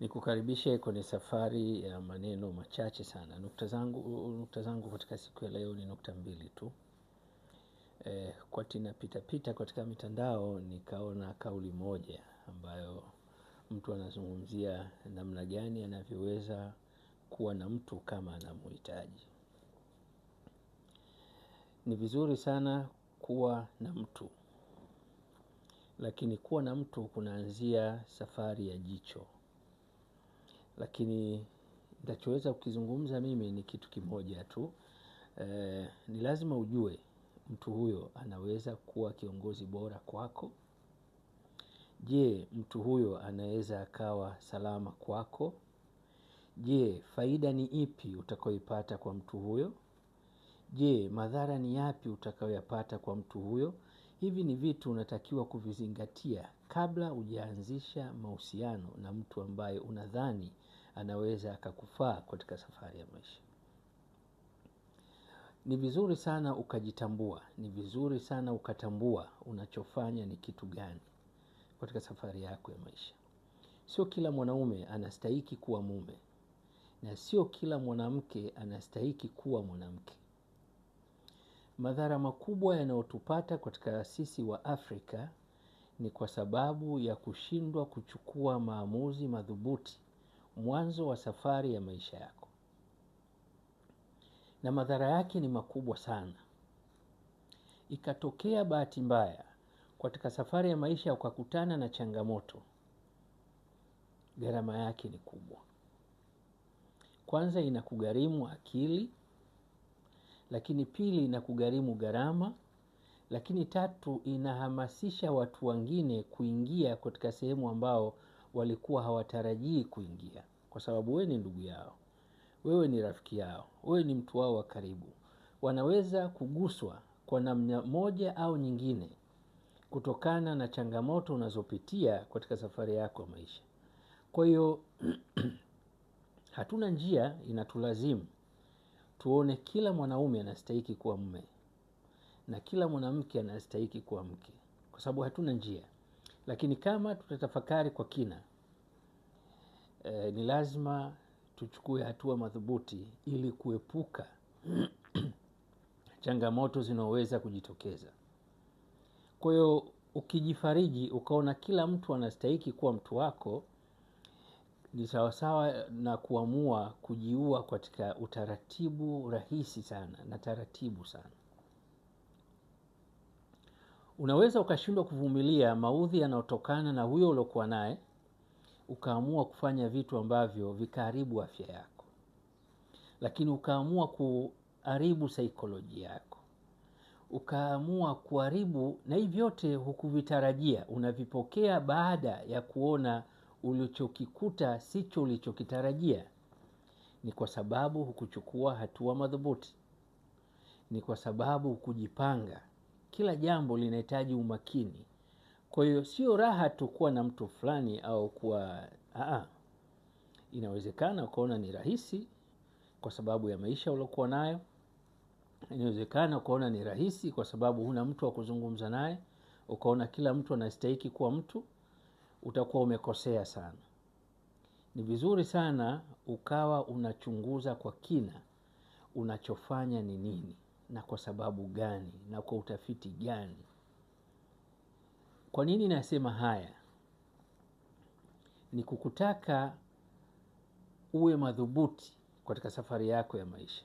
Nikukaribishe kwenye safari ya maneno machache sana. Nukta zangu katika siku ya leo ni nukta mbili tu. Kwa tina pita katika mitandao nikaona kauli moja ambayo mtu anazungumzia namna gani anavyoweza kuwa na mtu kama anamuhitaji. Ni vizuri sana kuwa na mtu, lakini kuwa na mtu kunaanzia safari ya jicho. Lakini nitachoweza kukizungumza mimi ni kitu kimoja tu. Ni lazima ujue mtu huyo anaweza kuwa kiongozi bora kwako. Je, mtu huyo anaweza akawa salama kwako. Je, faida ni ipi utakayoipata kwa mtu huyo. Je, madhara ni yapi utakayoyapata kwa mtu huyo. Hivi ni vitu unatakiwa kuvizingatia kabla hujaanzisha mahusiano na mtu ambaye unadhani anaweza akakufaa katika safari ya maisha. Ni vizuri sana ukajitambua, ni vizuri sana ukatambua unachofanya ni kitu gani katika safari yako ya maisha. Sio kila mwanaume anastahiki kuwa mume, na sio kila mwanamke anastahiki kuwa mwanamke. Madhara makubwa yanayotupata katika sisi wa Afrika ni kwa sababu ya kushindwa kuchukua maamuzi madhubuti mwanzo wa safari ya maisha yako. Na madhara yake ni makubwa sana. Ikatokea bahati mbaya katika safari ya maisha ukakutana na changamoto, gharama yake ni kubwa. Kwanza inakugharimu akili, lakini pili inakugharimu gharama, lakini tatu inahamasisha watu wengine kuingia katika sehemu ambao walikuwa hawatarajii kuingia. Kwa sababu wewe ni ndugu yao, wewe ni rafiki yao, wewe ni mtu wao wa karibu. Wanaweza kuguswa kwa namna moja au nyingine kutokana na changamoto unazopitia katika safari yako ya maisha. Kwa hiyo hatuna njia, inatulazimu tuone kila mwanaume anastahiki kuwa mume na kila mwanamke anastahiki kuwa mke, kwa sababu hatuna njia. Lakini kama tutatafakari kwa kina, ni lazima tuchukue hatua madhubuti ili kuepuka changamoto zinazoweza kujitokeza. Kwa hiyo ukijifariji ukaona kila mtu anastahiki kuwa mtu wako, ni sawasawa na kuamua kujiua katika utaratibu rahisi sana na taratibu sana. Unaweza ukashindwa kuvumilia maudhi yanayotokana na huyo uliokuwa naye, ukaamua kufanya vitu ambavyo vikaharibu afya yako. Lakini ukaamua kuharibu saikolojia yako, ukaamua kuharibu, na hivi vyote hukuvitarajia, unavipokea baada ya kuona ulichokikuta sicho ulichokitarajia. Ni kwa sababu hukuchukua hatua madhubuti, ni kwa sababu hukujipanga. Kila jambo linahitaji umakini. Kwa hiyo sio raha tu kuwa na mtu fulani au kuwa inawezekana ukaona ni rahisi kwa sababu ya maisha uliokuwa nayo. Inawezekana ukaona ni rahisi kwa sababu huna mtu wa kuzungumza naye, ukaona kila mtu anastahiki kuwa mtu. Utakuwa umekosea sana. Ni vizuri sana ukawa unachunguza kwa kina unachofanya ni nini na kwa sababu gani na kwa utafiti gani. Kwa nini nasema haya? Ni kukutaka uwe madhubuti katika safari yako ya maisha.